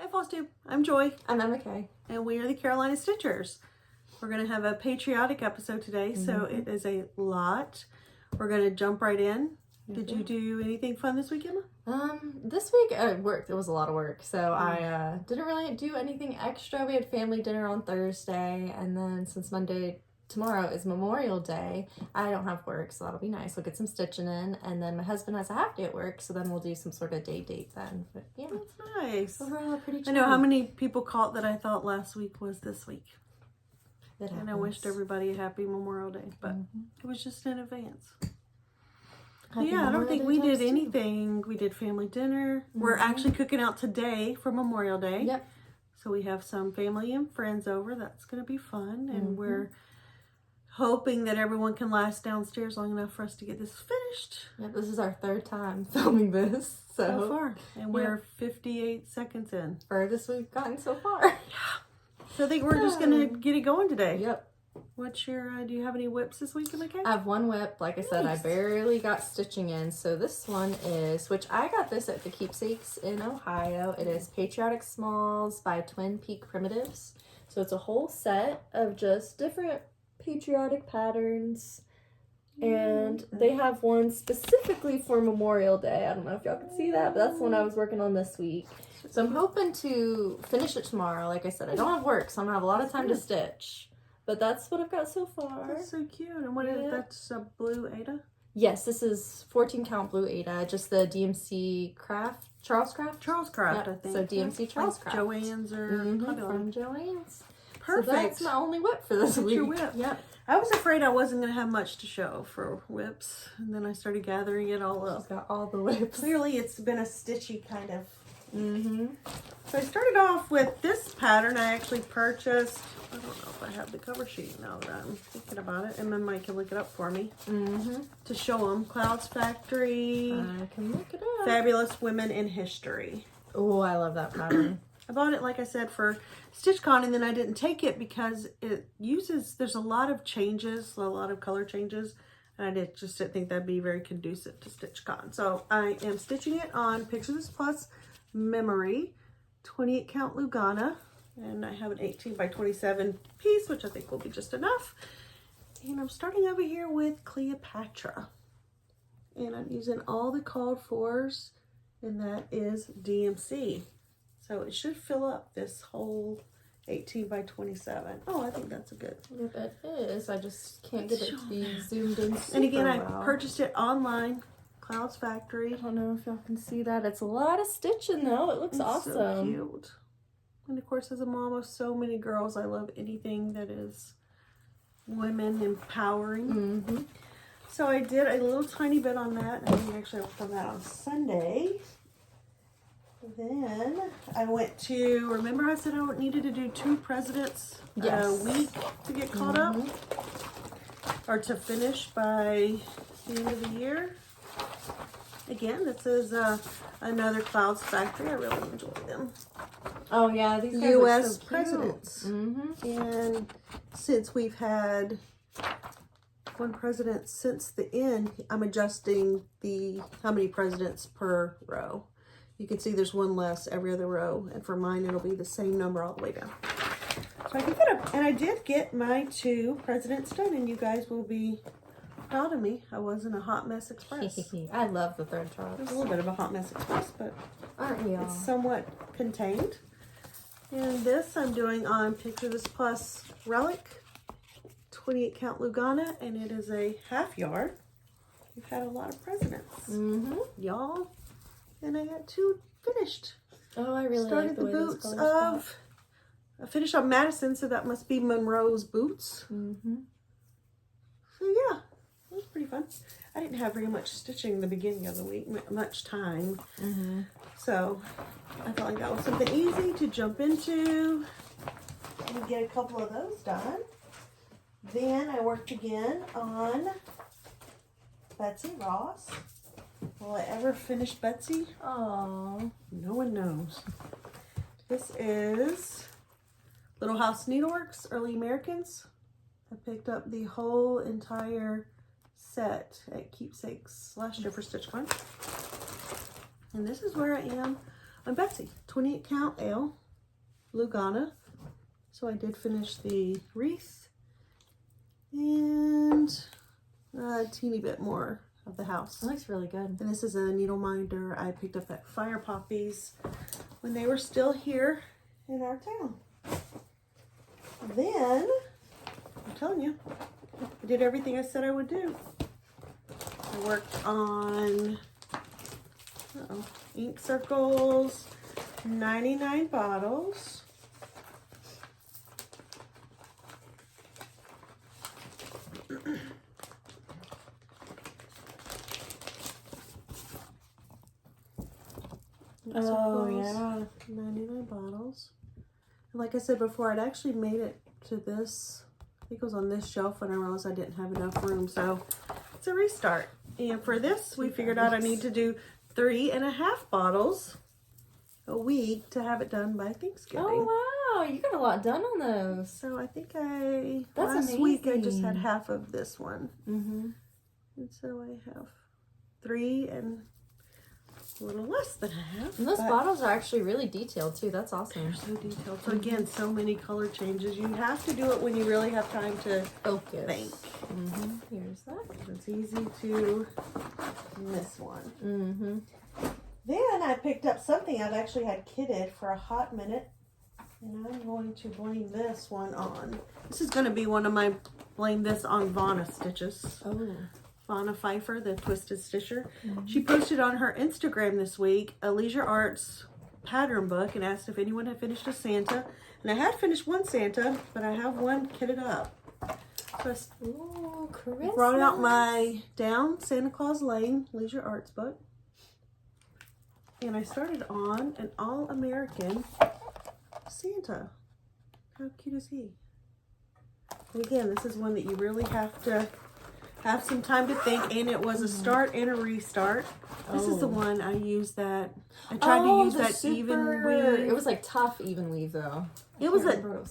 Hi FlossTube, I'm Joy. And I'm McKay. And we are the Carolina Stitchers. We're going to have a patriotic episode today, so it is a lot. We're going to jump right in. Did you do anything fun this week, Emma? This week at work, it was a lot of work, so I didn't really do anything extra. We had family dinner on Thursday, and then since tomorrow is Memorial Day, I don't have work, so that'll be nice. We'll get some stitching in, and then my husband has a half day at work, so then we'll do some sort of date then. But yeah, that's nice. Overall, pretty chill. I know how many people caught that I thought last week was this week. And I wished everybody a happy Memorial Day, but it was just in advance. Yeah, I don't think we did anything. We did family dinner. We're actually cooking out today for Memorial Day. Yep. So we have some family and friends over. That's going to be fun. And we're hoping that everyone can last downstairs long enough for us to get this finished. Yep, this is our third time filming this. So far. And we're 58 seconds in. Furthest we've gotten so far. Yeah. So I think we're just going to get it going today. Yep. What's your, do you have any whips this week, McKay? I have one whip. Like I said, I barely got stitching in. So this one is, which I got this at the Keepsakes in Ohio. It is Patriotic Smalls by Twin Peak Primitives. So it's a whole set of just different patriotic patterns. And they have one specifically for Memorial Day. I don't know if y'all can see that, but that's the one I was working on this week. So I'm hoping to finish it tomorrow. Like I said, I don't have work, so I'm going to have a lot of time to stitch. But that's what I've got so far. That's so cute. And what is that's a blue Ada? Yes, this is 14 count blue Ada, just the DMC Craft, Charles Craft? Charles Craft, I think. So DMC Charles Craft. Joann's or from Joann's. Perfect. So that's my only whip for this week. Your whip. Yep. I was afraid I wasn't going to have much to show for whips. And then I started gathering it all up. She's got all the whips. Clearly it's been a stitchy kind of. So I started off with this pattern. I actually purchased, I don't know if I have the cover sheet now that I'm thinking about it. And then Mike can look it up for me to show them. Clouds Factory. I can look it up. Fabulous Women in History. Oh, I love that pattern. I bought it, like I said, for StitchCon, and then I didn't take it because it uses, there's a lot of changes, a lot of color changes, and I just didn't think that'd be very conducive to StitchCon. So I am stitching it on Picture This Plus Memory 28 count Lugana, and I have an 18 by 27 piece, which I think will be just enough. And I'm starting over here with Cleopatra, and I'm using all the called fors, and that is DMC. So it should fill up this whole 18 by 27. Oh, I think that's a good. Yep, it is. I just can't get it to be zoomed in super And again, I well. purchased it online, Clouds Factory. I don't know if y'all can see that. It's a lot of stitching though. It looks awesome. So cute. And of course, as a mom of so many girls, I love anything that is women empowering. So I did a little tiny bit on that. I think actually I worked on that on Sunday. Then I went to, remember I said I needed to do 2 presidents a week to get caught up? Or to finish by the end of the year? Again, this is another Clouds Factory. I really enjoy them. Oh yeah, these guys U.S. are so presidents. And since we've had one president since the end, I'm adjusting how many presidents per row. You can see there's one less every other row, and for mine it'll be the same number all the way down. So I can get up, and I did get my 2 presidents done, and you guys will be proud of me. I wasn't a hot mess express. I love the thread It was chops. a little bit of a hot mess express, but Aren't we all? it's somewhat contained. And this I'm doing on Picture This Plus Relic, 28 count Lugana, and it is a half yard. We've had a lot of presidents, y'all. And I got 2 finished. Oh, I really started like the way those boots colors of. I finished on Madison, so that must be Monroe's boots. So yeah, it was pretty fun. I didn't have very much stitching in the beginning of the week, much time. So I felt like that was something easy to jump into and get a couple of those done. Then I worked again on Betsy Ross. Will I ever finish Betsy? Oh, no one knows. This is Little House Needleworks, Early Americans. I picked up the whole entire set at Keepsakes last year for StitchCon. And this is where I am I'm Betsy, 28 count L, Lugana. So I did finish the wreath and a teeny bit more of the house. It looks really good. And this is a needle minder I picked up at Fire Poppies when they were still here in our town. Then, I'm telling you, I did everything I said I would do. I worked on ink circles, 99 bottles. Oh, yeah. 99 bottles. And like I said before, I'd actually made it to this, I think it was on this shelf when I realized I didn't have enough room. So it's a restart. And for this, we figured out I need to do 3.5 bottles a week to have it done by Thanksgiving. Oh, wow. You got a lot done on those. So I think That's last week I just amazing. had half of this one. Mm-hmm. And so I have 3 and a little less than half. And those but bottles are actually really detailed too. That's awesome. they're so detailed. So again, so many color changes. You have to do it when you really have time to Focus. think. Mm-hmm. Here's that. It's easy to miss one. Mm-hmm. Then I picked up something I've actually had kitted for a hot minute. And I'm going to blame this one on. This is going to be one of my blame this on Vanna stitches. Oh. Vanna Pfeiffer, the Twisted Stitcher. She posted on her Instagram this week a Leisure Arts pattern book and asked if anyone had finished a Santa. And I had finished one Santa, but I have one kitted up. So Ooh, I Christmas. brought out my Down Santa Claus Lane Leisure Arts book. And I started on an All-American Santa. How cute is he? And again, this is one that you really have to have some time to think, and it was a start and a restart. This is the one I used that I tried to use that even weave. It was like tough even weave though. It was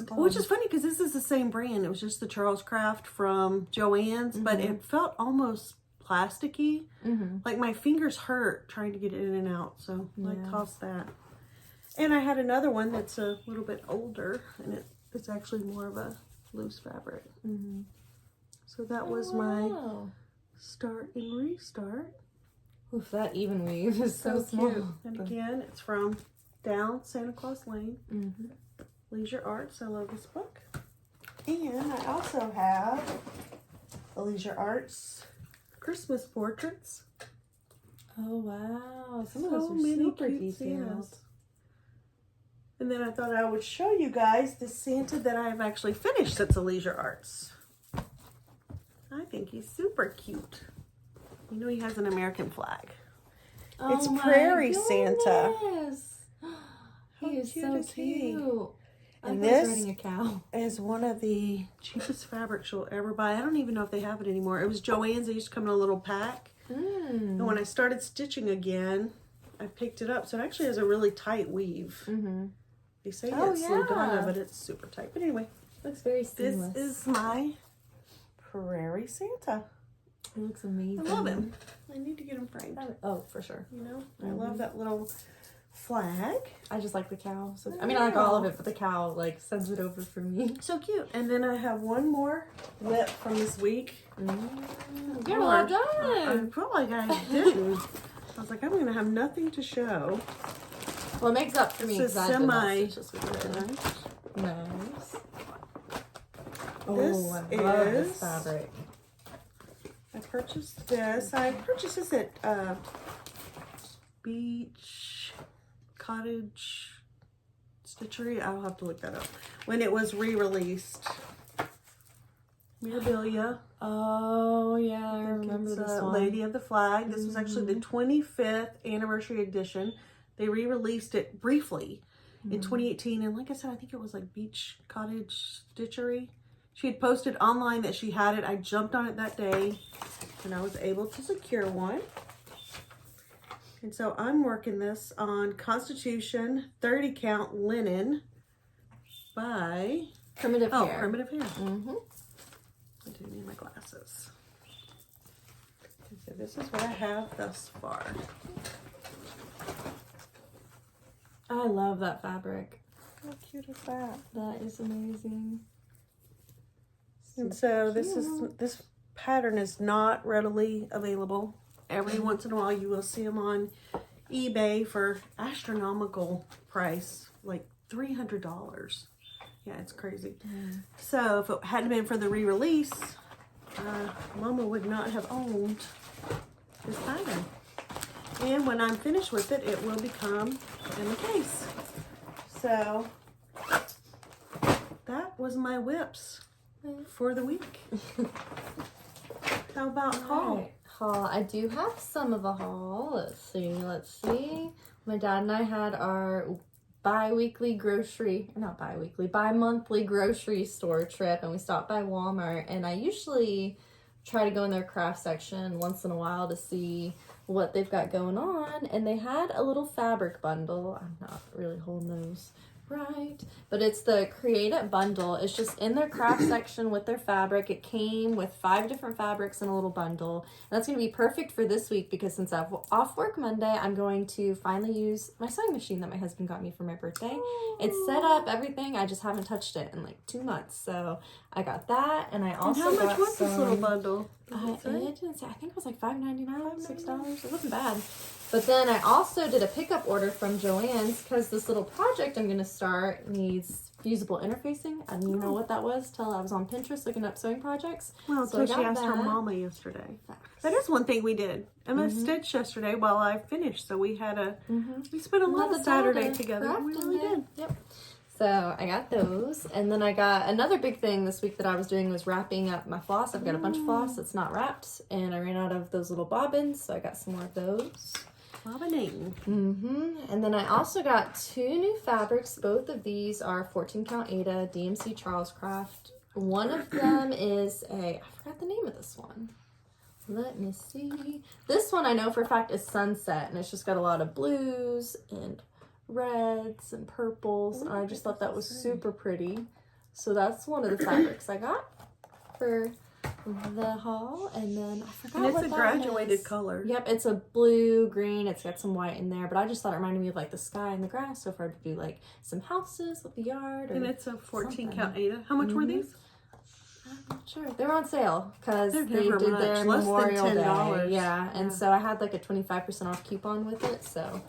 called. which is funny because this is the same brand. It was just the Charles Craft from Joann's, but it felt almost plasticky. Like my fingers hurt trying to get it in and out, so I caused that. And I had another one that's a little bit older, and it's actually more of a loose fabric. So that was my start and restart. Oof, that even weave is so small. Cute. And again, it's from Down Santa Claus Lane, Leisure Arts. I love this book. And I also have a Leisure Arts Christmas portraits. Oh wow, some of So those are many super cute detailed. Santas. And then I thought I would show you guys the Santa that I've actually finished that's a Leisure Arts. I think he's super cute. You know he has an American flag. Oh, It's my Prairie Santa. goodness. He How is cute so is he? cute. And I think he's this riding a cow. is one of the cheapest fabrics you'll ever buy. I don't even know if they have it anymore. It was Joann's. They used to come in a little pack. And when I started stitching again, I picked it up. So it actually has a really tight weave. They say it's Lugana, but it's super tight. But anyway, Looks very seamless. this is my Prairie Santa. It looks amazing. I love him. I need to get him framed. Oh, for sure. You know, I love that little flag. I just like the cow. So I mean, I like all of it, but the cow like sends it over for me. So cute. And then I have one more whip from this week. You're all I done. felt like I didn't. I was like, I'm gonna have nothing to show. Well, it makes up for me This because is I did not semi. stitch this weekend. Nice. Oh, I This love this is- fabric. I purchased this. I purchased this at Beach Cottage Stitchery. I'll have to look that up. When it was re-released. Mirabilia. Oh, yeah, I remember It's this one. Lady of the Flag. This was actually the 25th anniversary edition. They re-released it briefly in 2018. And like I said, I think it was like Beach Cottage Stitchery. She had posted online that she had it. I jumped on it that day and I was able to secure one. And so I'm working this on Constitution 30 count linen by Primitive Hair. Primitive Hair. I do need my glasses. And so this is what I have thus far. I love that fabric. How cute is that? That is amazing. And so this pattern is not readily available. Every once in a while you will see them on eBay for astronomical price, like $300. Yeah, it's crazy. So if it hadn't been for the re-release, Mama would not have owned this pattern. And when I'm finished with it, it will become in the case. So that was my whips for the week. How about haul? Haul. I do have some of a haul. Let's see. My dad and I had our bi-monthly grocery store trip, and we stopped by Walmart, and I usually try to go in their craft section once in a while to see what they've got going on, and they had a little fabric bundle. I'm not really holding those right, but it's the Create It bundle. It's just in their craft section with their fabric. It came with 5 different fabrics in a little bundle, and that's going to be perfect for this week because since I'm off work Monday, I'm going to finally use my sewing machine that my husband got me for my birthday. It's set up, everything. I just haven't touched it in like 2 months, so I got that. And I also and how much was this little bundle? It didn't say. I think it was like $5.99, $6. It wasn't bad. But then I also did a pickup order from Joann's because this little project I'm going to start needs fusible interfacing. I didn't know what that was till I was on Pinterest looking up sewing projects. Well, so she asked her mama yesterday. That is one thing we did. Emma stitched yesterday while I finished, so we had we spent a lot of Saturday together. We really did. Yep. So I got those, and then I got another big thing this week that I was doing was wrapping up my floss. I've got a bunch of floss that's not wrapped, and I ran out of those little bobbins, so I got some more of those. Bobbining. And then I also got 2 new fabrics. Both of these are 14 count Aida DMC Charles Craft. One of them is I forgot the name of this one. Let me see. This one I know for a fact is Sunset, and it's just got a lot of blues and reds and purples, and I just thought that was super pretty. So that's one of the fabrics I got for the haul. And then I forgot and what it's a that graduated is. color. Yep, it's a blue green. It's got some white in there, but I just thought it reminded me of like the sky and the grass. So if I were to do like some houses with the yard, and it's a 14 count Aida. How much were these? I'm not sure. They were on sale because they did much. their Less Memorial than Day. $10. Yeah, and so I had like a 25% off coupon with it, so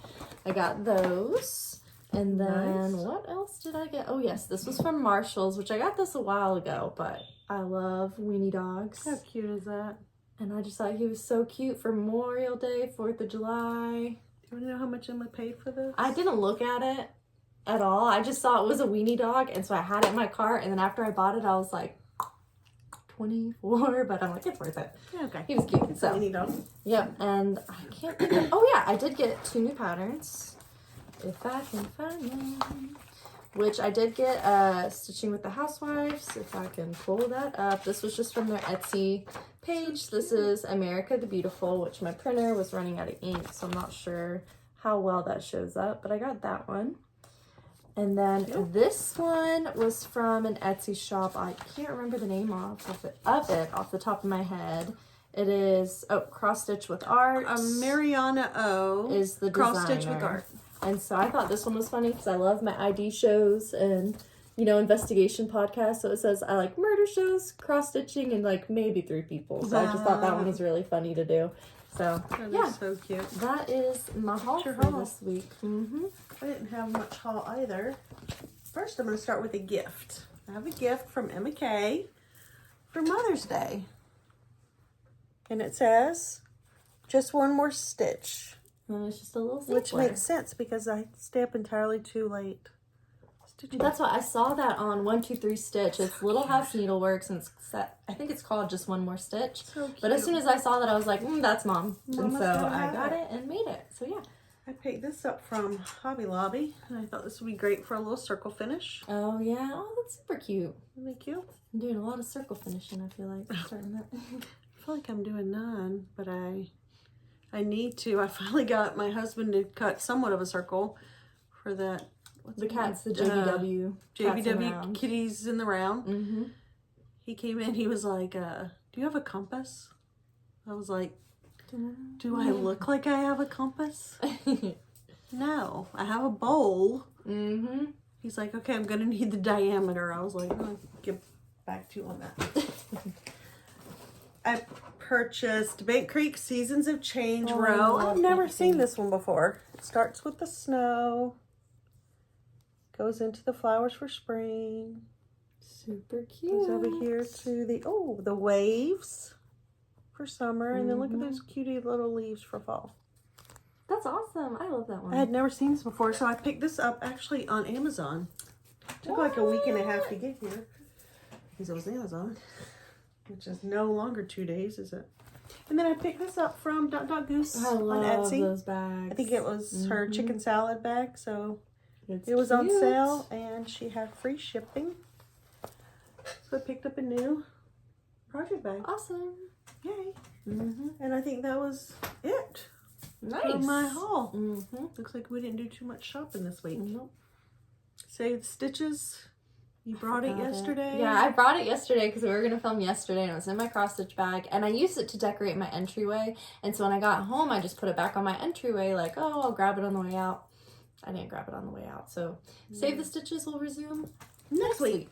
I got those. And then what else did I get? Oh yes, this was from Marshall's, which I got this a while ago, but I love weenie dogs. How cute is that? And I just thought he was so cute for Memorial Day, 4th of July. Do you want to know how much Emma paid for this? I didn't look at it at all. I just saw it was a weenie dog, and so I had it in my cart, and then after I bought it, I was like, 24, but I'm like, it's worth it. Yeah, okay. He was cute. So, weenie dog. Yep, and I can't think of, oh yeah, I did get 2 new patterns. If I can find them. Which I did get Stitching with the Housewives, if I can pull that up. This was just from their Etsy page. This is America the Beautiful, which my printer was running out of ink, so I'm not sure how well that shows up, but I got that one. And then this one was from an Etsy shop. I can't remember the name off the top of my head. It is, Cross Stitch with Art. Mariana O. is the Cross designer. Stitch with Art. And so I thought this one was funny because I love my ID shows and, you know, investigation podcasts. So it says I like murder shows, cross-stitching, and like maybe 3 people. So I just thought that one was really funny to do. So, That is so cute. that is my haul for this week. I didn't have much haul either. First, I'm going to start with a gift. I have a gift from Emma K for Mother's Day. And it says, just one more stitch. And it's just a little sampler. Which makes sense because I stay up entirely too late stitching. That's why I saw that on 123 Stitch. It's Little House Needleworks, and it's set. I think it's called Just One More Stitch. So cute. But as soon as I saw that, I was like, that's Mom. Mama's and so gonna I have got it. it and made it. So yeah. I picked this up from Hobby Lobby, and I thought this would be great for a little circle finish. Oh yeah. Oh, that's super cute. Isn't it cute? I'm doing a lot of circle finishing, I feel like. Starting that. I feel like I'm doing none, but I need to. I finally got my husband to cut somewhat of a circle for that. The cats, the JBW. JBW Kitties in the Round. Mm-hmm. He came in, he was like, do you have a compass? I was like, do I look like I have a compass? No, I have a bowl. Mm-hmm. He's like, okay, I'm going to need the diameter. I was like, I'll get back to you on that. I purchased Bank Creek Seasons of Change row. I've never seen this one before. It starts with the snow, goes into the flowers for spring. Super cute. Goes over here to the waves for summer. And then look at those cutie little leaves for fall. That's awesome. I love that one. I had never seen this before, so I picked this up actually on Amazon. It took like a week and a half to get here because it was Amazon, which is no longer 2 days, is it? And then I picked this up from DotDotGoose on Etsy. Those bags. I think it was her chicken salad bag, so it was on sale and she had free shipping. So I picked up a new project bag. Awesome. Yay. And I think that was it. Nice. For my haul. Looks like we didn't do too much shopping this week. Nope. Save Stitches. You brought it yesterday. Yeah, I brought it yesterday because we were going to film yesterday and it was in my cross stitch bag. And I used it to decorate my entryway. And so when I got home, I just put it back on my entryway like, oh, I'll grab it on the way out. I didn't grab it on the way out. So Save the Stitches will resume next week.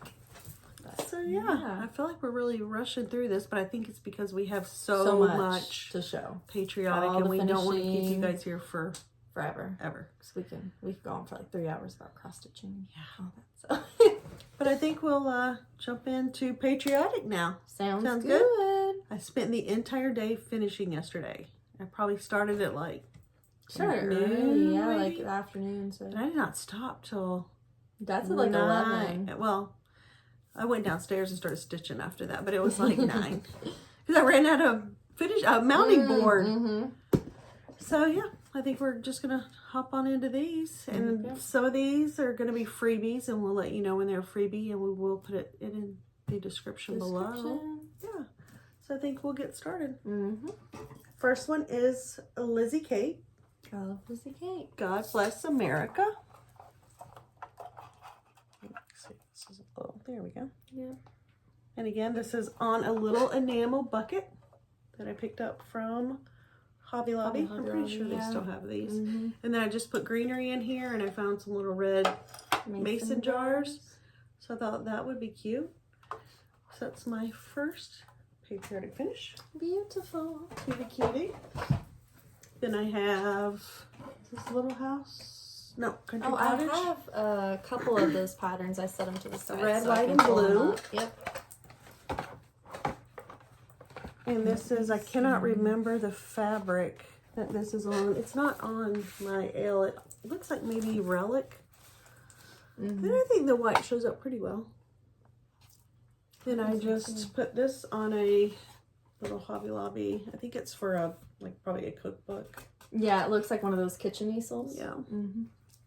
So yeah, I feel like we're really rushing through this, but I think it's because we have so much to show. Patriotic, and we don't want to keep you guys here for forever. Ever. So we can go on for like 3 hours about cross stitching. Yeah. All that. So. But I think we'll jump into Patriotic now. Sounds good. I spent the entire day finishing yesterday. I probably started at like noon, yeah, maybe? Like the afternoon. So. And I did not stop till that's at like 11. Well, I went downstairs and started stitching after that, but it was like 9 because I ran out of mounting board. So yeah, I think we're just gonna hop on into these, and some of these are gonna be freebies, and we'll let you know when they're freebie, and we will put it in the description below. Yeah, so I think we'll get started. First one is Lizzie Kate. I love Lizzie Kate. God Bless America. There we go. Yeah. And again, this is on a little enamel bucket that I picked up from Hobby Lobby. I'm pretty sure they still have these. And then I just put greenery in here, and I found some little red mason jars. So I thought that would be cute. So that's my first Patriotic finish. Beautiful. Cutie. Then I have this little house. No, Country Cottage. I have a couple of those patterns. I set them to the side. Red, so white, and blue. Yep. And this is, I cannot remember the fabric that this is on. It's not on my L. It looks like maybe Relic. And I think the white shows up pretty well. Then I just put this on a little Hobby Lobby. I think it's for probably a cookbook. Yeah, it looks like one of those kitchen easels. Yeah.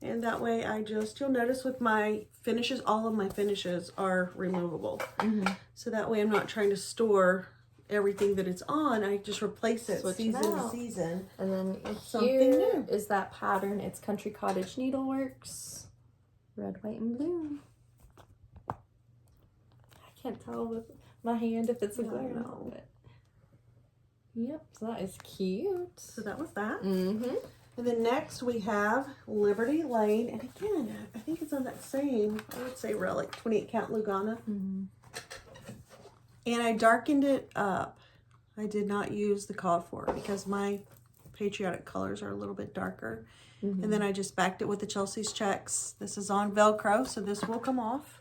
And that way you'll notice with my finishes, all of my finishes are removable. So that way I'm not trying to store everything that it's on. I just replace it season to season. And then something new is that pattern. It's Country Cottage Needleworks. Red, white, and blue. I can't tell with my hand if it's a glare or not. But... Yep, so that is cute. So that was that. And then next we have Liberty Lane. And again, I think it's on that same, I would say Relic, 28 count Lugana. And I darkened it up. I did not use the called for because my Patriotic colors are a little bit darker. And then I just backed it with the Chelsea's checks. This is on Velcro, so this will come off.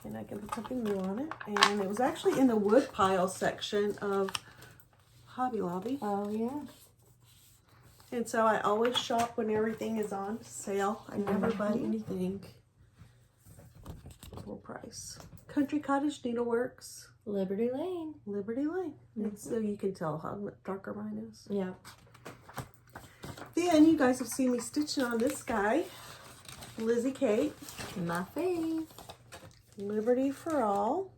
And I can put something new on it. And it was actually in the wood pile section of Hobby Lobby. Oh, yeah. And so I always shop when everything is on sale. I never buy anything full price. Country Cottage Needleworks. Liberty Lane. Liberty Lane. So you can tell how darker mine is. Yeah. Then you guys have seen me stitching on this guy. Lizzie Kate. My fave. Liberty for All.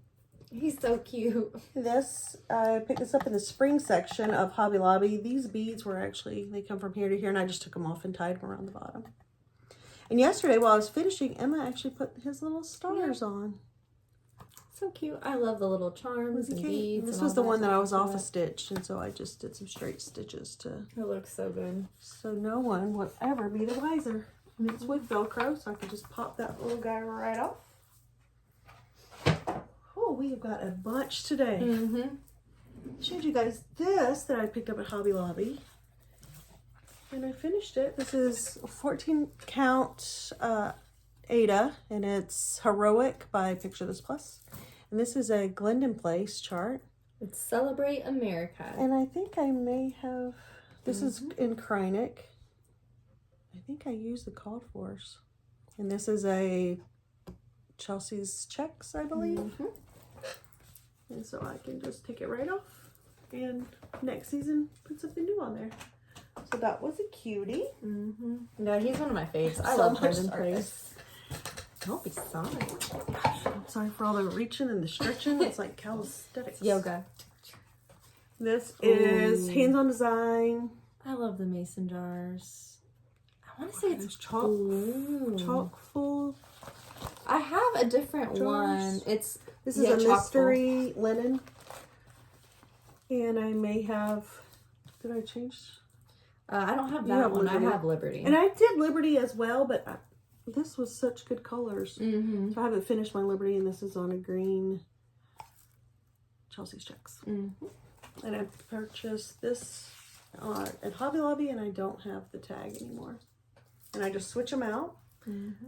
He's so cute. This, I picked this up in the spring section of Hobby Lobby. These beads were actually, they come from here to here, and I just took them off and tied them around the bottom. And yesterday while I was finishing, Emma actually put his little stars on. so cute. I love the little charms and beads. This and was all the one that I was to off it. a stitch, and so I just did some straight stitches to. It looks so good. So no one would ever be the wiser. And it's with Velcro, so I can just pop that little guy right off. Oh, we've got a bunch today. I showed you guys this that I picked up at Hobby Lobby. And I finished it. This is a 14 count Ada, and it's Heroic by Picture This Plus. And this is a Glendon Place chart. It's Celebrate America. And I think I may have, this is in Krynic. I think I used the called fors. And this is a Chelsea's Checks, I believe. And so I can just take it right off. And next season, put something new on there. So that was a cutie. No, he's one of my faves. I So love much Glendon sorry. Place. Don't be sorry. Gosh, I'm sorry for all the reaching and the stretching. It's like calisthenics. Yoga. This is hands-on design. I love the mason jars. I want to say it's chock full. I have a different one. This is a mystery linen. And I may have, did I change? I don't have that one. Liberty. I have Liberty. And I did Liberty as well, but this was such good colors. So I haven't finished my Liberty, and this is on a green Chelsea's Checks. And I purchased this at Hobby Lobby, and I don't have the tag anymore. And I just switch them out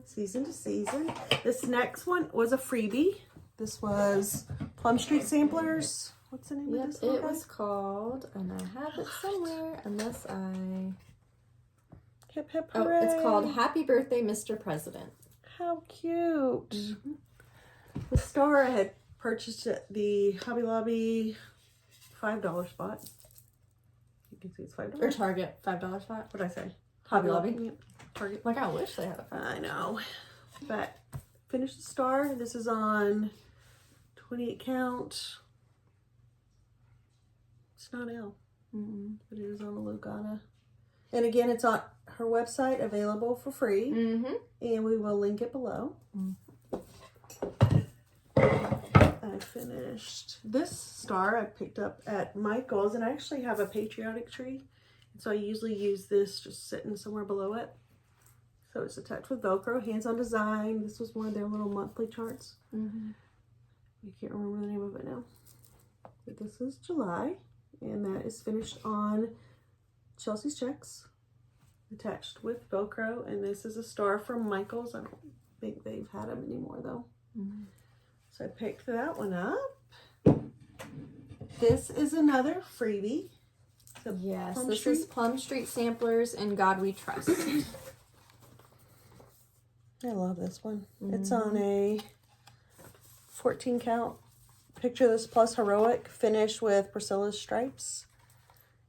season to season. This next one was a freebie. This was Plum Street Samplers. What's the name of this one? It was called, and I have it somewhere, unless I... Hip hip hooray. Oh, it's called Happy Birthday, Mr. President. How cute. The star I had purchased at the Hobby Lobby $5 spot. You can see it's $5. Or Target, $5 spot. What did I say? Hobby Lobby. Yep. Target. Like, I wish they had a $5. I know. But finished the star. This is on 28 count. It's not L. But it is on the Lugana. And again, it's on her website, available for free. And we will link it below. I finished this star I picked up at Michael's, and I actually have a Patriotic tree. So I usually use this just sitting somewhere below it. So it's attached with Velcro, hands-on design. This was one of their little monthly charts. I can't remember the name of it now. But this is July, and that is finished on Chelsea's Checks, attached with Velcro. And this is a star from Michael's. I don't think they've had them anymore though. So I picked that one up. This is another freebie. Yes, this is Plum Street Samplers and God We Trust. I love this one. It's on a 14 count Picture This Plus Heroic finish with Priscilla's stripes.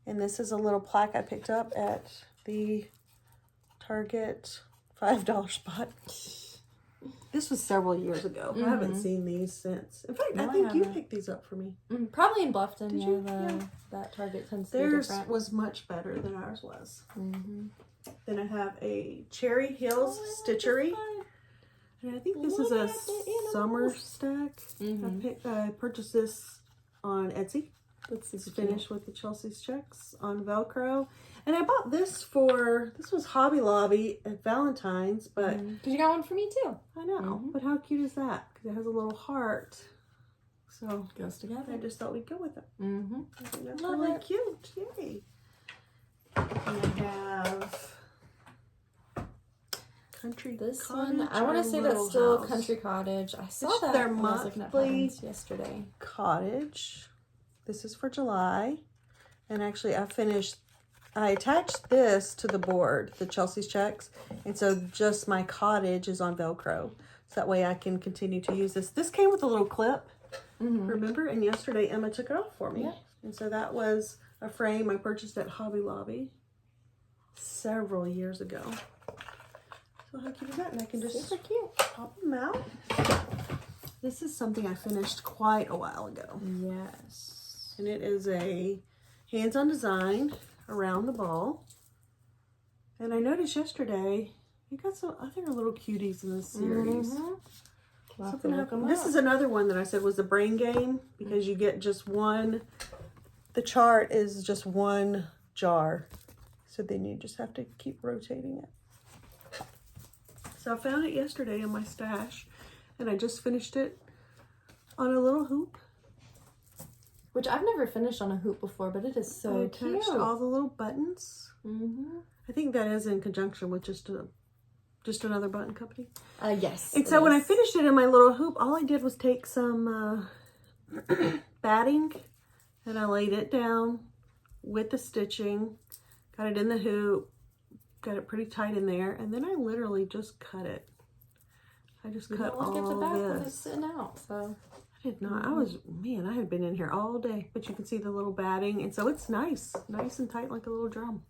And this is a little plaque I picked up at the Target $5 spot. This was several years ago. I haven't seen these since. In fact, I think you picked these up for me. Probably in Bluffton. Did you? That Target tends to be Theirs different. was much better than ours was. Then I have a Cherryhill Stitchery. And I think this is a summer stack. I purchased this on Etsy. It's finished with the Chelsea's Checks on Velcro. And I bought this was Hobby Lobby at Valentine's, but... Because you got one for me too. I know, but how cute is that? Because it has a little heart. So, goes together. I just thought we'd go with it. I think that's Love really it. cute. Yay. And I have... Country This Cottage. one, I want to say that's still Country Cottage. I saw It's that their when I was looking at monthly patterns yesterday. Cottage. This is for July. And actually I attached this to the board, the Chelsea's Checks. And so just my cottage is on Velcro. So that way I can continue to use this. This came with a little clip, remember? And yesterday Emma took it off for me. And so that was a frame I purchased at Hobby Lobby several years ago. So how cute is that? And I can just pop them out. This is something I finished quite a while ago. Yes. And it is a hands-on design around the ball. And I noticed yesterday, you got some other little cuties in this series. This is another one that I said was the brain game, because you get just one. The chart is just one jar, so then you just have to keep rotating it. So I found it yesterday in my stash, and I just finished it on a little hoop. Which I've never finished on a hoop before, but it is so cute. All the little buttons. I think that is in conjunction with just another button company. Yes. And so when I finished it in my little hoop, all I did was take some batting, and I laid it down with the stitching, got it in the hoop, got it pretty tight in there, and then I literally just cut it. I just cut all this. The back when it's this. sitting out, so. I did not. I had been in here all day, but you can see the little batting, and so it's nice and tight like a little drum.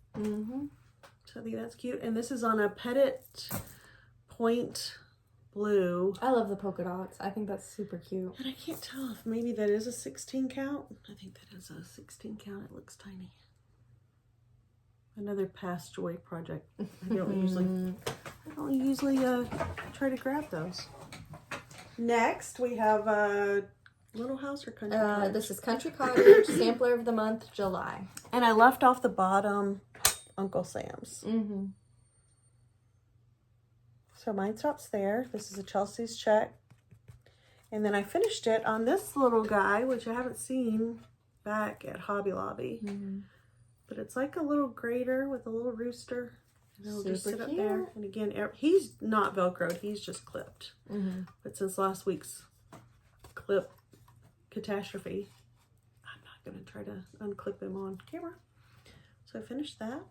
So I think that's cute. And this is on a Petit Point blue. I love the polka dots. I think that's super cute. And I can't tell if maybe that is a 16 count. I think that is a 16 count. It looks tiny. Another past joy project. I don't usually try to grab those. Next, we have Little House or Country Cottage? This is Country Cottage, Sampler of the Month, July. And I left off the bottom Uncle Sam's. So mine stops there. This is a Chelsea's check. And then I finished it on this little guy, which I haven't seen back at Hobby Lobby. But it's like a little grater with a little rooster. And it'll just sit up there. And again, he's not Velcroed. He's just clipped. But since last week's clip catastrophe, I'm not going to try to unclip him on camera. So I finished that.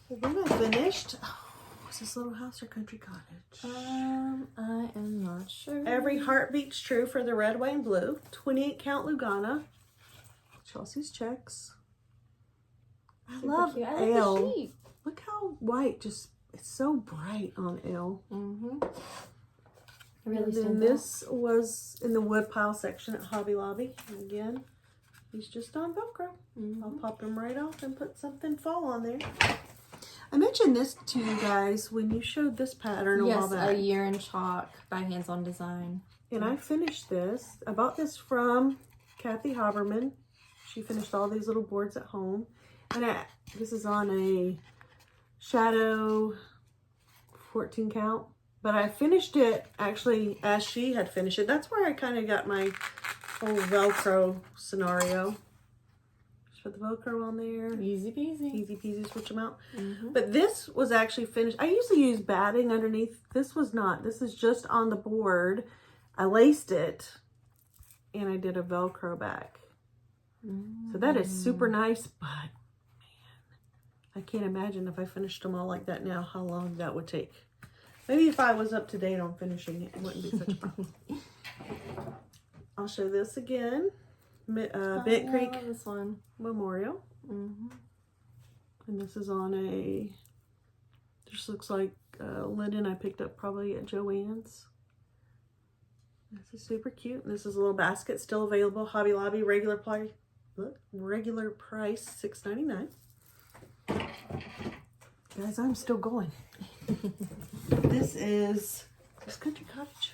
And then I finished... was this Little House or Country Cottage? I am not sure. Every Heart Beats True for the red, white, and blue. 28 count Lugana. Chelsea's checks. I love Ale. Look how white, it's so bright on Ale. Really. And then this was in the wood pile section at Hobby Lobby. And again, he's just on Velcro. I'll pop him right off and put something fall on there. I mentioned this to you guys when you showed this pattern a while back. Yes, a year in chalk by Hands On Design. And I finished this. I bought this from Kathy Haberman. She finished all these little boards at home. And this is on a Shadow 14 count. But I finished it actually as she had finished it. That's where I kind of got my whole Velcro scenario. Just put the Velcro on there. Easy peasy. Easy peasy, switch them out. But this was actually finished. I usually use batting underneath. This was not. This is just on the board. I laced it and I did a Velcro back. So that is super nice, but man, I can't imagine if I finished them all like that now, how long that would take. Maybe if I was up to date on finishing it, it wouldn't be such a problem. I'll show this again. Bent Creek this one. Memorial. And this is on a, just looks like linen I picked up probably at Joann's. This is super cute. And this is a little basket still available. Hobby Lobby, regular price $6.99. Guys, I'm still going. This is Country Cottage.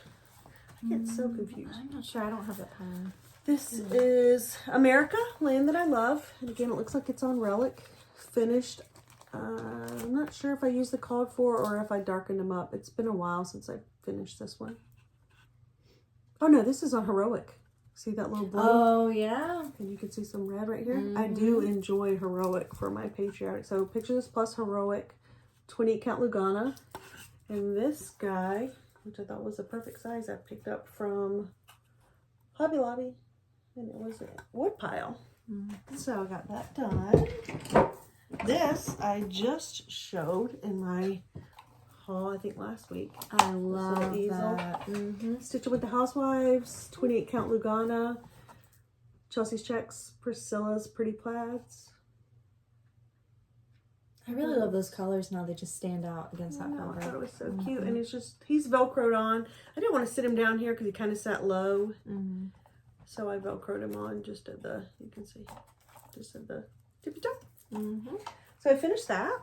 I get so confused. I'm not sure. I don't have that pattern. This is America, Land That I Love. And again, it looks like it's on Relic. Finished. I'm not sure if I used the called for or if I darkened them up. It's been a while since I finished this one. Oh no, this is on Heroic. See that little blue? Oh, yeah. And you can see some red right here. I do enjoy Heroic for my Patriotic. So picture this plus Heroic, 28 count Lugana. And this guy, which I thought was a perfect size, I picked up from Hobby Lobby. And it was a wood pile. So I got that done. This I just showed in my haul, I think last week. I love that. Stitch It with the Housewives, 28 count Lugana, Chelsea's checks, Priscilla's pretty plaids. I really love those colors now. They just stand out against that color. I thought it was so cute. And it's just, he's Velcroed on. I didn't want to sit him down here because he kind of sat low. So I Velcroed him on just at the, you can see, just at the tippy top. So I finished that.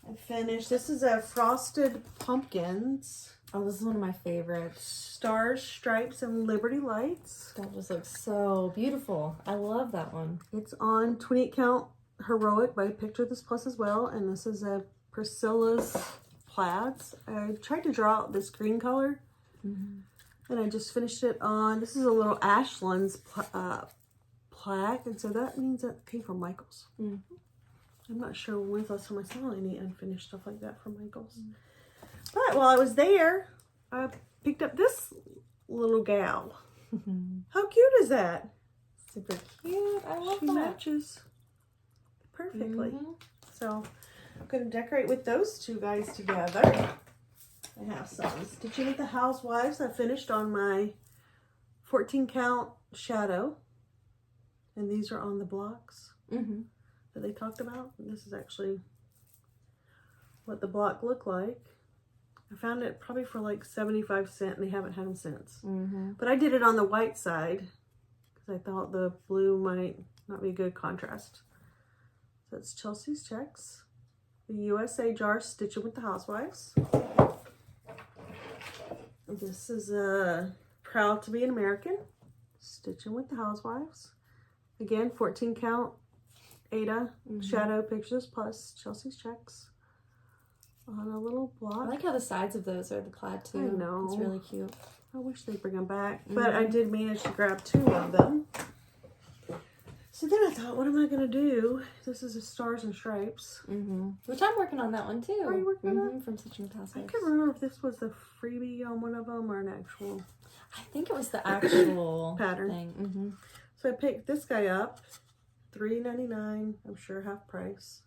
I finished. This is a Frosted Pumpkins. Oh, this is one of my favorites. Stars, Stripes, and Liberty Lights. That just looks so beautiful. I love that one. It's on 28 count Heroic by Picture This Plus as well. And this is a Priscilla's Plaids. I tried to draw out this green color. And I just finished it on, this is a little Ashland's plaque. And so that means that came from Michael's. I'm not sure when's the last time I saw any unfinished stuff like that from Michael's. But while I was there, I picked up this little gal. How cute is that? Super cute. I love that. She matches perfectly. So I'm going to decorate with those two guys together. I have some Stitching with the Housewives. I finished on my 14 count shadow. And these are on the blocks that they talked about. And this is actually what the block looked like. I found it probably for like 75 cents and they haven't had them since. But I did it on the white side because I thought the blue might not be a good contrast. So it's Chelsea's Checks. The USA jar Stitching with the Housewives. This is Proud to be an American. Stitching with the Housewives. Again, 14 count Ada Shadow Pictures plus Chelsea's Checks. On a little block. I like how the sides of those are the plaid too. I know. It's really cute. I wish they'd bring them back. But I did manage to grab 2 of them. So then I thought, what am I going to do? This is a Stars and Stripes. Which I'm working on that one too. Are you working on that? From Stitching with the Housewives. I can't remember if this was a freebie on one of them or an actual I think it was the actual pattern thing. So I picked this guy up, $3.99. I'm sure half price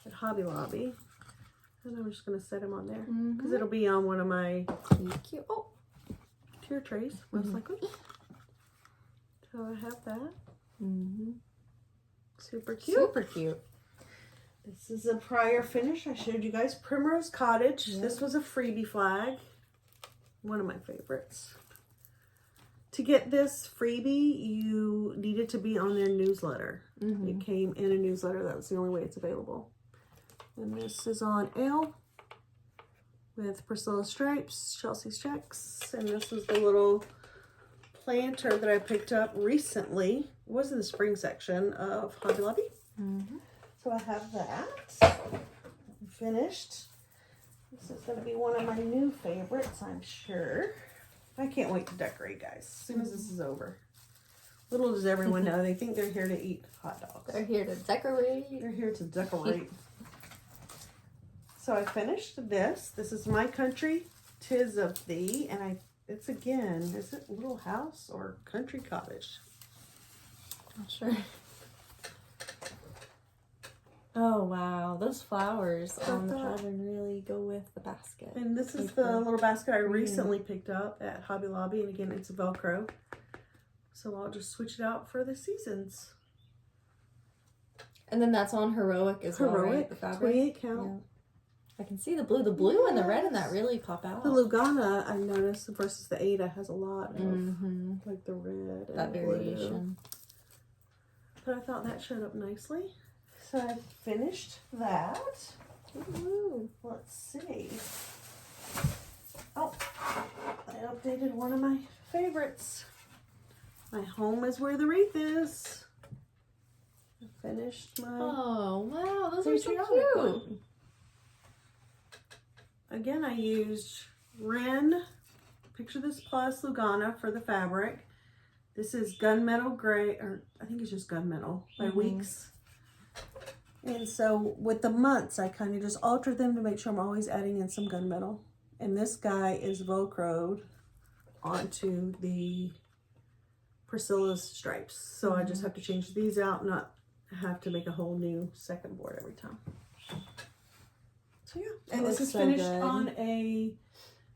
at Hobby Lobby. And I'm just going to set him on there because it'll be on one of my Cute. Oh, tier trays, most likely. So I have that. Super cute. super cute. This is a prior finish. I showed you guys Primrose Cottage. This was a freebie flag. One of my favorites. To get this freebie, you needed to be on their newsletter. It came in a newsletter. That was the only way it's available. And this is on L with Priscilla's Stripes, Chelsea's Checks. And this is the little planter that I picked up recently. It was in the spring section of Hobby Lobby. So I have that. Finished. This is going to be one of my new favorites, I'm sure. I can't wait to decorate, guys. As soon as this is over. Little does everyone know, they think they're here to eat hot dogs. They're here to decorate. They're here to decorate. So I finished this. This is My Country, 'Tis of Thee. And it's again, is it Little House or Country Cottage? Not sure. Oh wow, those flowers on the pattern really go with the basket. And this is the little basket I recently picked up at Hobby Lobby. And again, it's Velcro. So I'll just switch it out for the seasons. And then that's on Heroic as well, right? The fabric. 28 count. Yeah. I can see the blue. The blue and the red in that really pop out. The Lugana, I noticed, versus the Ada has a lot of like the red and that variation. But I thought that showed up nicely. So I finished that. Ooh, let's see. Oh, I updated one of my favorites. My home is where the wreath is. I finished my... Oh, wow. Those are so patriotic cute. one. Again, I used Ren, Picture This Plus Lugana for the fabric. This is Gunmetal Gray, or I think it's just Gunmetal by Weeks. And so with the months, I kind of just altered them to make sure I'm always adding in some gunmetal. And this guy is Velcroed onto the Priscilla's Stripes. So I just have to change these out, not have to make a whole new second board every time. So yeah, and this is so finished good. on a,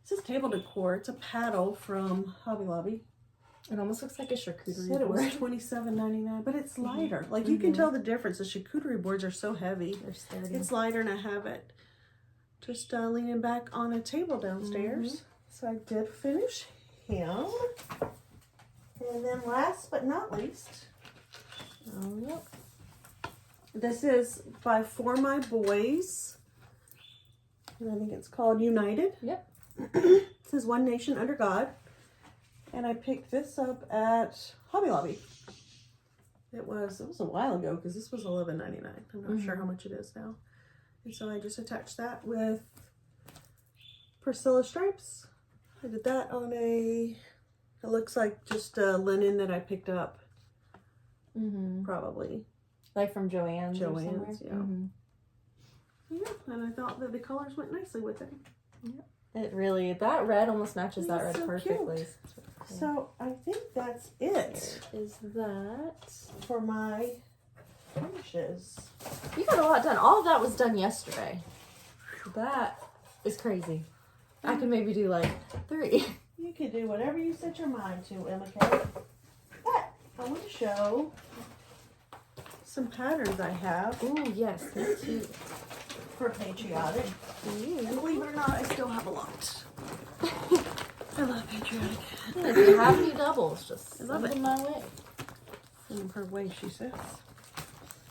this is table decor. It's a paddle from Hobby Lobby. It almost looks like a charcuterie Said it was board. $27.99, but it's lighter. Like you can tell the difference. The charcuterie boards are so heavy. They're sturdy. It's lighter, and I have it just leaning back on a table downstairs. So I did finish him. And then last but not least, this is by For My Boys. And I think it's called United. Yep. It says One Nation Under God. And I picked this up at Hobby Lobby. It was a while ago because this was $11.99. I'm not sure how much it is now. And so I just attached that with Priscilla stripes. I did that on it looks like just a linen that I picked up. Probably. Like from Joann's. Joann's, yeah. Yeah, and I thought that the colors went nicely with it. Yeah. It really, that red almost matches that red so perfectly. Cute. So I think that's it. Is that for my finishes. You got a lot done. All of that was done yesterday. That is crazy. I can maybe do like 3. You can do whatever you set your mind to, Emma Kay. But I want to show some patterns I have. Ooh, yes, me too. For Patriotic. And believe it or not, I still have a lot. I love Patriotic. Yeah, if you have any doubles, just send them my way. In her way, she says.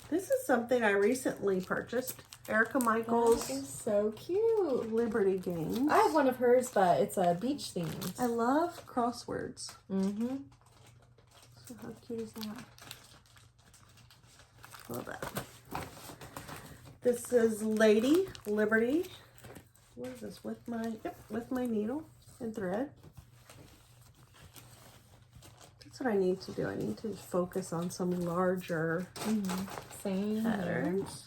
This is something I recently purchased. Erica Michaels. That is so cute. Liberty Games. I have one of hers, but it's a beach themed. I love crosswords. So how cute is that? Love that. This is Lady Liberty. What is this? With my needle and thread. That's what I need to do. I need to focus on some larger Same patterns.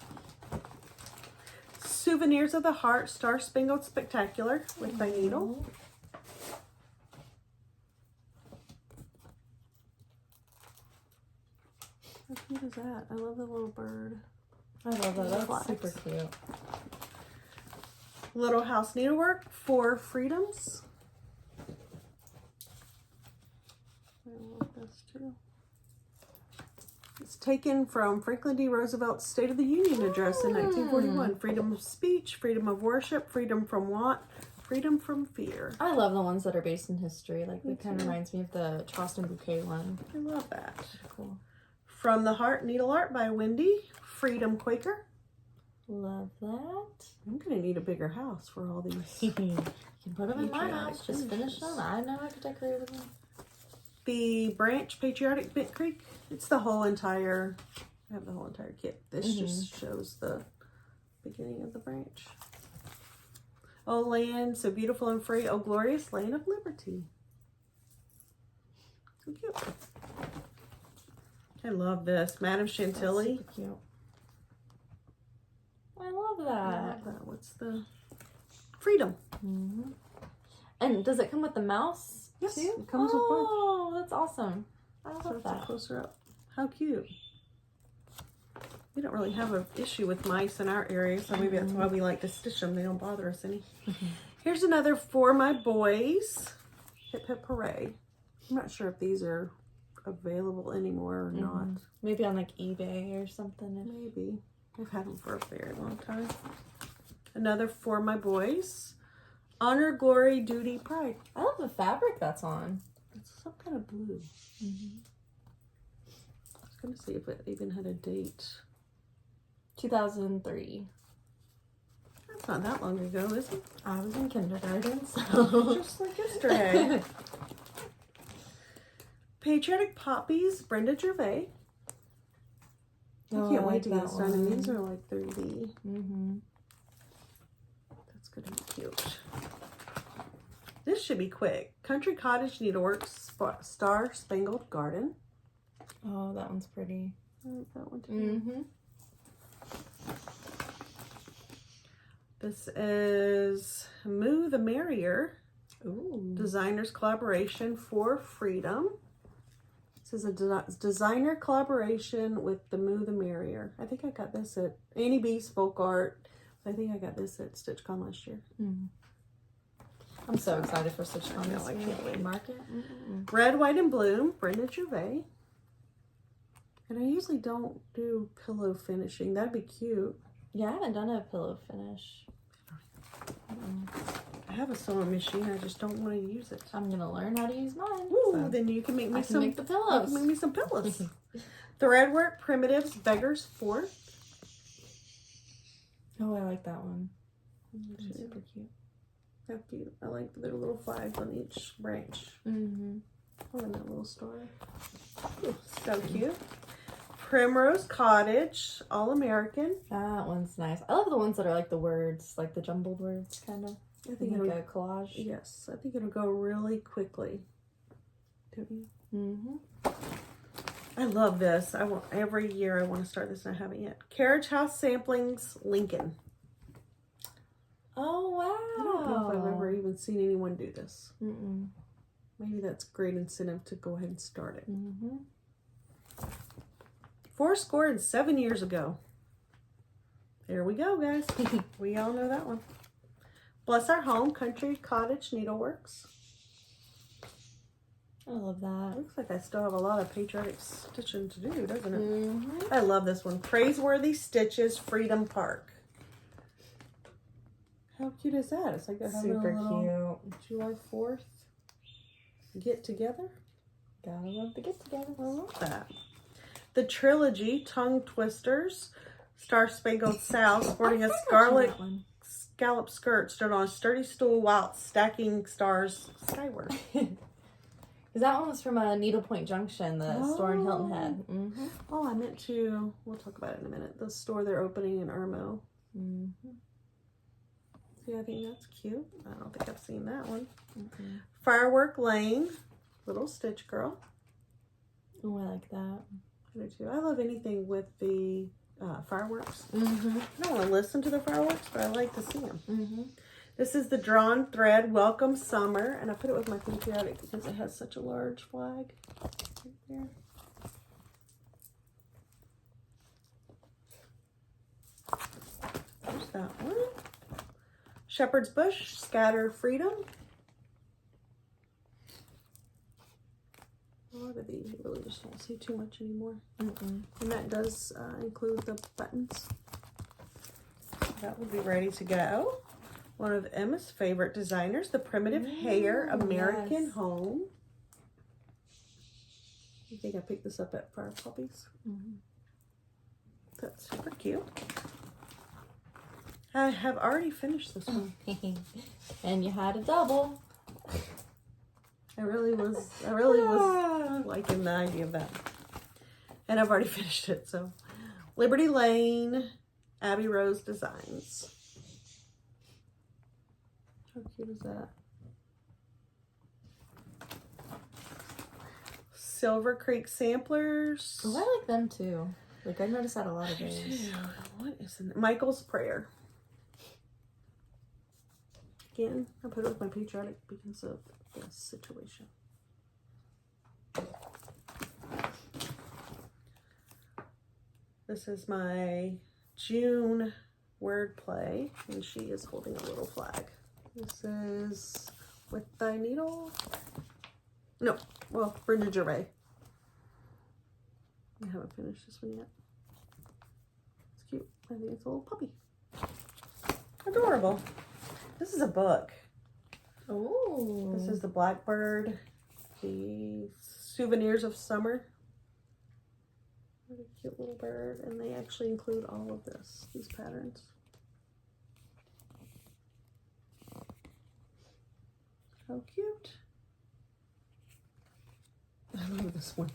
Souvenirs of the Heart, Star Spangled Spectacular with my needle. How cute is that? I love the little bird. I love that. That's Flags. super cute. Little House Needlework for Freedoms. I love this too. It's taken from Franklin D. Roosevelt's State of the Union address in 1941. Freedom of speech, freedom of worship, freedom from want, freedom from fear. I love the ones that are based in history. Like, it kind of reminds me of the Charleston Bouquet one. I love that. Cool. From the Heart Needle Art by Wendy, Freedom Quaker. Love that. I'm going to need a bigger house for all these. You can put them in my Patriotic house. Just finish them. I know I could decorate with them. The Branch Patriotic Bent Creek. It's the whole entire, I have the whole entire kit. This just shows the beginning of the branch. Oh, land, so beautiful and free. Oh, glorious land of liberty. So cute. I love this. Madame Chantilly. Super cute. I love that. What's the freedom? And does it come with the mouse? Yes, too? it comes with both. Oh, that's awesome. I love So it's that. closer up. How cute. We don't really have an issue with mice in our area, so maybe that's why we like to stitch them. They don't bother us any. Here's another for my boys. Hip hip hooray. I'm not sure if these are available anymore or not. Maybe on like eBay or something. Maybe. I've had them for a very long time. Another for my boys. Honor, glory, duty, pride. I love the fabric that's on. It's some kind of blue. I was going to see if it even had a date. 2003. That's not that long ago, is it? I was in kindergarten, so. Just like yesterday. Patriotic Poppies, Brenda Gervais. I can't wait to get started. These are like 3D. That's going to be cute. This should be quick. Country Cottage Needlework, Star Spangled Garden. Oh, that one's pretty. I like that one too. This is Moo the Merrier. Ooh. Designers collaboration for freedom. This is a designer collaboration with the Moo the Merrier. I think I got this at Annie B's Folk Art. I think I got this at StitchCon last year. I'm so excited for StitchCon this I year. can't wait. Market. Red, White, and Bloom, Brenda Gervais. And I usually don't do pillow finishing. That'd be cute. Yeah, I haven't done a pillow finish. I have a sewing machine. I just don't want to use it. I'm gonna learn how to use mine. Ooh, so then you can make me I can some. make the You pillows. can make me some pillows. Threadwork Primitives Beggar's Fort. Oh, I like that one. That's super cute. How cute. I like their little flags on each branch. Mm-hmm. Oh, and that little star. Ooh, so cute. Primrose Cottage, All American. That one's nice. I love the ones that are like the words, like the jumbled words, kind of. I think like a collage. Yes, I think it'll go really quickly. Don't you? Mm-hmm. I love this. Every year I want to start this and I haven't yet. Carriage House Samplings, Lincoln. Oh, wow. I don't know if I've ever even seen anyone do this. Mm-mm. Maybe that's great incentive to go ahead and start it. Mm-hmm. 7 years ago. There we go, guys. We all know that one. Bless Our Home, Country Cottage Needleworks. I love that. Looks like I still have a lot of patriotic stitching to do, doesn't it? Mm-hmm. I love this one. Praiseworthy Stitches, Freedom Park. How cute is that? It's like they're having Super a little July 4th get together. Gotta love the get together. I love that. The Trilogy, Tongue Twisters, Star Spangled South, sporting a scarlet scallop skirt, stood on a sturdy stool while stacking stars skyward. Because that one was from a Needlepoint Junction, the store in Hilton Head. Mm-hmm. Oh, I meant to, we'll talk about it in a minute, the store they're opening in Irmo. Mm-hmm. See, I think that's cute. I don't think I've seen that one. Mm-hmm. Firework Lane, Little Stitch Girl. Oh, I like that. I do too. I love anything with the fireworks. Mm-hmm. I don't want to listen to the fireworks, but I like to see them. Mm-hmm. This is the Drawn Thread Welcome Summer, and I put it with my Patriotic because it has such a large flag right there. There's that one. Shepherd's Bush, Scatter Freedom. A lot of these you really just don't see too much anymore. Mm-mm. And that does include the buttons. That will be ready to go. One of Emma's favorite designers, the Primitive Hair American Home. I think I picked this up at Fire Puppies. Mm-hmm. That's super cute. I have already finished this one. And you had a double. I really was liking the idea of that. And I've already finished it, so. Liberty Lane, Abby Rose Designs. How cute is that? Silver Creek Samplers. Oh, I like them too. Like I noticed that a lot of days. What is it? Michael's Prayer. Again, I put it with my Patriotic because of this situation. This is my June wordplay, and she is holding a little flag. This is With Thy Needle. No, well, Brenda Gervais. I haven't finished this one yet. It's cute. I think it's a little puppy. Adorable. This is a book. Oh. This is the Blackbird, the Souvenirs of Summer. What a cute little bird. And they actually include all of this, these patterns. How cute. I love this one.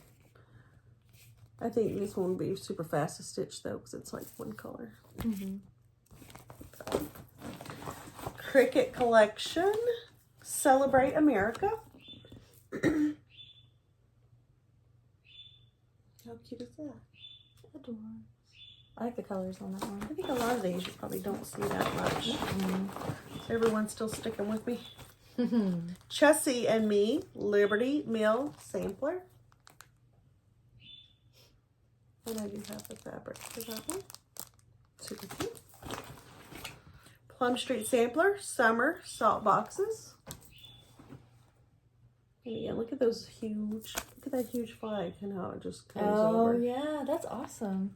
I think this one would be super fast to stitch though, because it's like one color. Mm-hmm. Cricket Collection, Celebrate America. How cute is that? Adorable. I like the colors on that one. I think a lot of these you probably don't see that much. So everyone's still sticking with me. Chessie and Me, Liberty Mill Sampler. And I do have the fabric for that one. Super cute. Plum Street Sampler, Summer Salt Boxes. And again, look at those huge, look at that huge flag and how it just comes over. Oh yeah, that's awesome.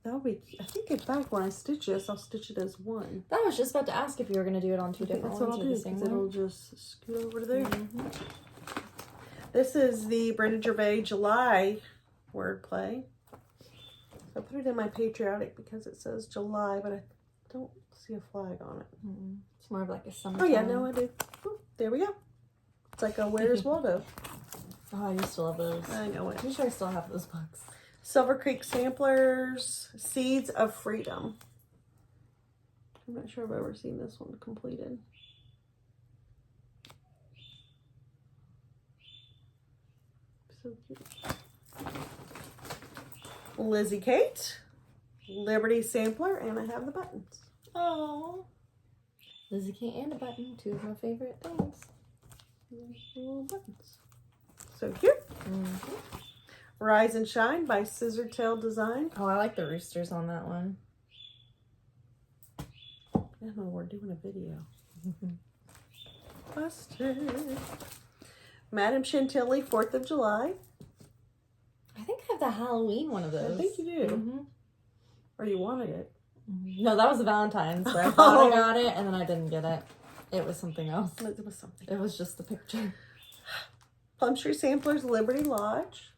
That'll be, I think in fact when I stitch this, I'll stitch it as one. I was just about to ask if you were going to do it on two different That's what ones I'll or do, the same because one. it'll just scoot over to there. Mm-hmm. This is the Brenda Gervais July wordplay. So I put it in my Patriotic because it says July, but Don't see a flag on it. It's more of like a summer. Oh yeah, no, I do. Ooh, there we go. It's like a Where's Waldo. Oh, I used to love those. I know it. I'm sure I still have those books. Silver Creek Samplers, Seeds of Freedom. I'm not sure if I've ever seen this one completed. So cute. Lizzie Kate, Liberty Sampler, and I have the buttons. Oh, Lizzie Kate and a button, 2 of my favorite things. Little buttons. So cute. Rise and Shine by Scissortail Design. Oh, I like the roosters on that one. Emma, we're doing a video. Busted. Madame Chantilly, 4th of July. I think I have the Halloween one of those. I think you do. Or you wanted it. No, that was a Valentine's where I thought I got it and then I didn't get it. It was something else. It was something. It was just the picture. Plum Street Samplers, Liberty Lodge.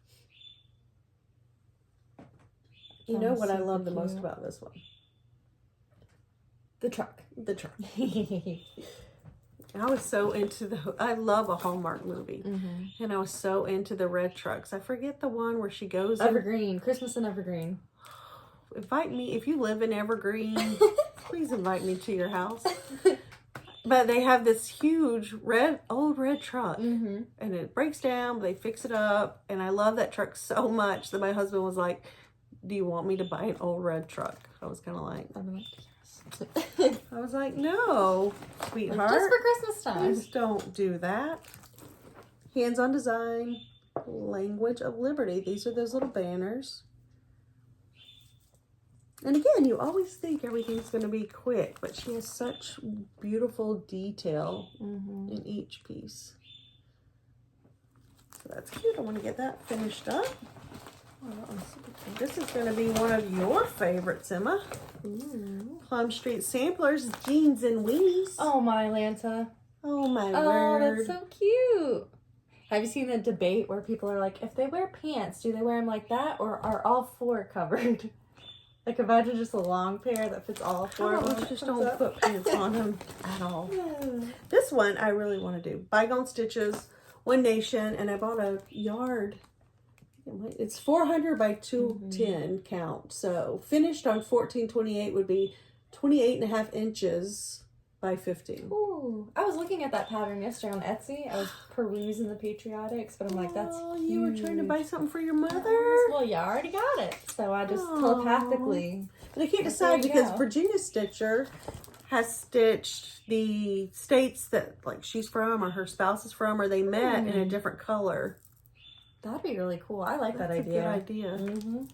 You know what I love the most about this one? The truck. The truck. I was so into I love a Hallmark movie. And I was so into the red trucks. I forget the one where she goes Evergreen. Christmas in Evergreen. Invite me. If you live in Evergreen, please invite me to your house. But they have this huge old red truck. And it breaks down, they fix it up. And I love that truck so much that my husband was like, do you want me to buy an old red truck? I was kind of like, yes. I was like, no, sweetheart. Just for Christmas time. Please don't do that. Hands-on Design, Language of Liberty. These are those little banners. And again, you always think everything's going to be quick, but she has such beautiful detail in each piece. So that's cute. I want to get that finished up. Oh, that one's super cute. This is going to be one of your favorites, Emma. Plum Street Samplers, Jeans and Weenies. Oh, my Lanta. Oh, my Oh, word. that's so cute. Have you seen the debate where people are like, if they wear pants, do they wear them like that or are all 4 covered? Like, imagine just a long pair that fits all 4 of them. Just don't put pants on them at all. This one I really want to do. Bygone Stitches, One Nation, and I bought a yard. It's 400 by 210 count. So finished on 1428 would be 28.5 inches by 15. Ooh, I was looking at that pattern yesterday on Etsy. I was perusing the Patriotics, but I'm like, that's you were trying to buy something for your mother? Well, you already got it. So I just telepathically. But I can't decide because Virginia Stitcher has stitched the states that like she's from or her spouse is from or they met in a different color. That'd be really cool. I like that idea. That's a good idea.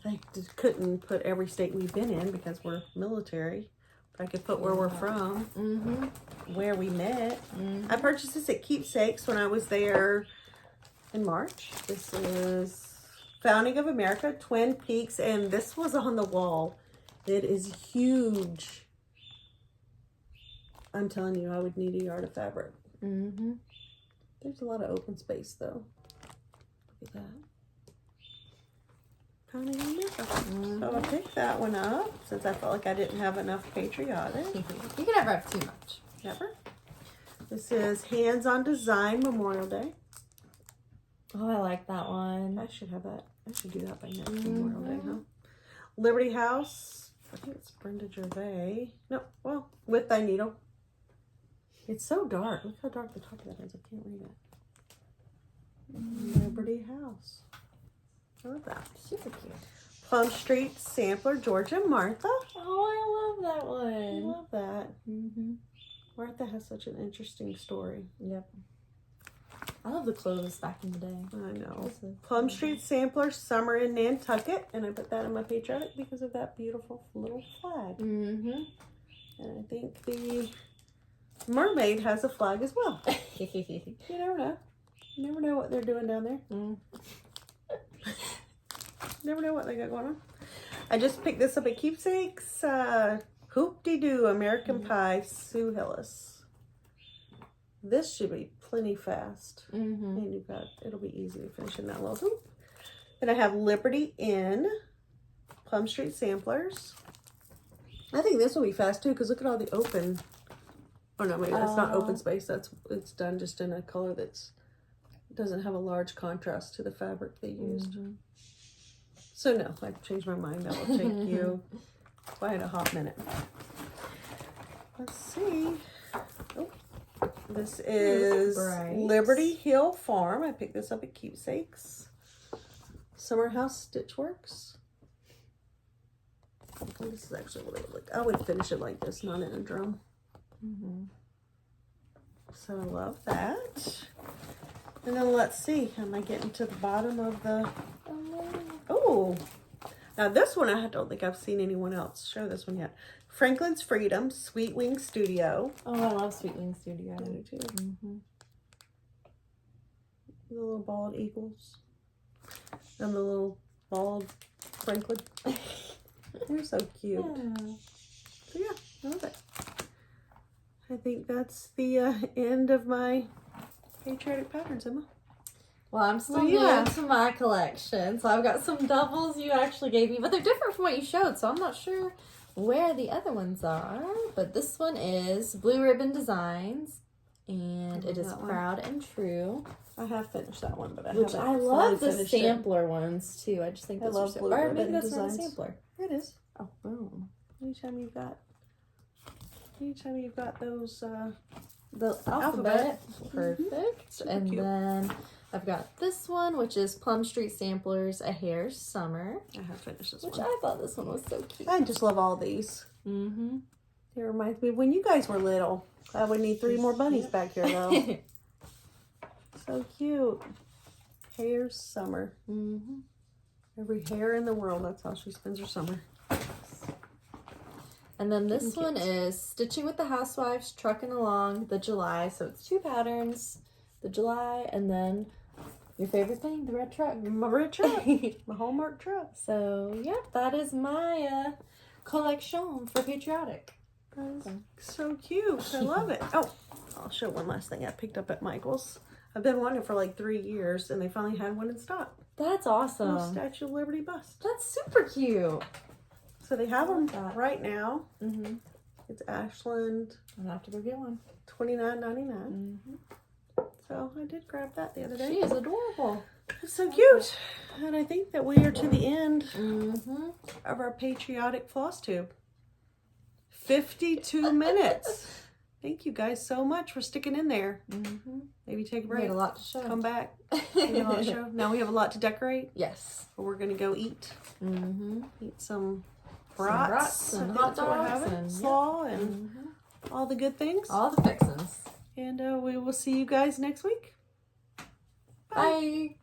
I just couldn't put every state we've been in because we're military. But I could put where we're from, where we met. I purchased this at Keepsakes when I was there in March. This is Founding of America, Twin Peaks, and this was on the wall. It is huge. I'm telling you, I would need a yard of fabric. There's a lot of open space, though. Look at that. Founding of America. So I'll pick that one up since I felt like I didn't have enough Patriotic. You can never have too much. Never. This is Hands-on Design Memorial Day. Oh, I like that one. I should have that. I should do that by next Memorial Day, huh? Liberty House. I think it's Brenda Gervais. No, well, With Thy Needle. It's so dark. Look how dark the top of that is. I can't read it. Liberty House. I love that. Super cute. Plum Street Sampler, Georgia Martha. Oh, I love that one. I love that. Martha has such an interesting story. Yep. I love the clothes back in the day. I know. Plum Street Sampler, Summer in Nantucket. And I put that in my Patriotic because of that beautiful little flag. And I think the mermaid has a flag as well. You never know. You never know what they're doing down there. Never know what they got going on. I just picked this up at Keepsakes. Hoop-de-doo American Pie, Sue Hillis. This should be plenty fast. And you've got, it'll be easy to finish in that little hoop. Then I have Liberty Inn. Plum Street Samplers. I think this will be fast too, because look at all the open. Oh no, maybe that's not open space. It's done just in a color that's doesn't have a large contrast to the fabric they used. So no, I've changed my mind. That will take you quite a hot minute. Let's see. Oh, this is Liberty Hill Farm. I picked this up at Keepsakes. Summer House Stitchworks. Oh, this is actually what it would look. I would finish it like this, not in a drum. So I love that. And then let's see. Am I getting to the bottom of the? Oh, now this one I don't think I've seen anyone else show this one yet. Franklin's Freedom Sweet Wing Studio. Oh, I love Sweet Wing Studio. I do too. The little bald eagles and the little bald Franklin. They're so cute. So yeah, I love it. I think that's the end of my Patriotic patterns, Emma. Well, I'm still new to my collection, so I've got some doubles you actually gave me, but they're different from what you showed, so I'm not sure where the other ones are. But this one is Blue Ribbon Designs, and it is Proud and True. I have finished that one, but I love the sampler ones too. I just think those are so. Or maybe that's not a sampler. It is. Oh, boom! Anytime you've got those the alphabet. Perfect. And then I've got this one, which is Plum Street Samplers, A Hair's Summer. I have finished this one. Which one. I thought this one was so cute. I just love all these. It reminds me of when you guys were little. I would need 3 more bunnies back here though. So cute. Hair's Summer. Every hair in the world, that's how she spends her summer. And then this one is Stitching with the Housewives, Trucking Along, the July. So it's 2 patterns, the July, and then your favorite thing, the red truck. My red truck. My Hallmark truck. So, yep, that is my collection for Patriotic. So cute. I love it. Oh, I'll show one last thing I picked up at Michael's. I've been wanting it for like 3 years, and they finally had one in stock. That's awesome. A Statue of Liberty bust. That's super cute. So they have them right now. It's Ashland. I'll have to go get one. $29.99. So I did grab that the other day. She is adorable. It's so cute. And I think that we are to the end of our Patriotic floss tube. 52 minutes. Thank you guys so much for sticking in there. Maybe take a break. We had a lot to show. Come back. We have a lot to show. Now we have a lot to decorate. Yes. But we're going to go eat. Eat some brats and hot dogs and slaw and all the good things. All the fixins. And we will see you guys next week. Bye.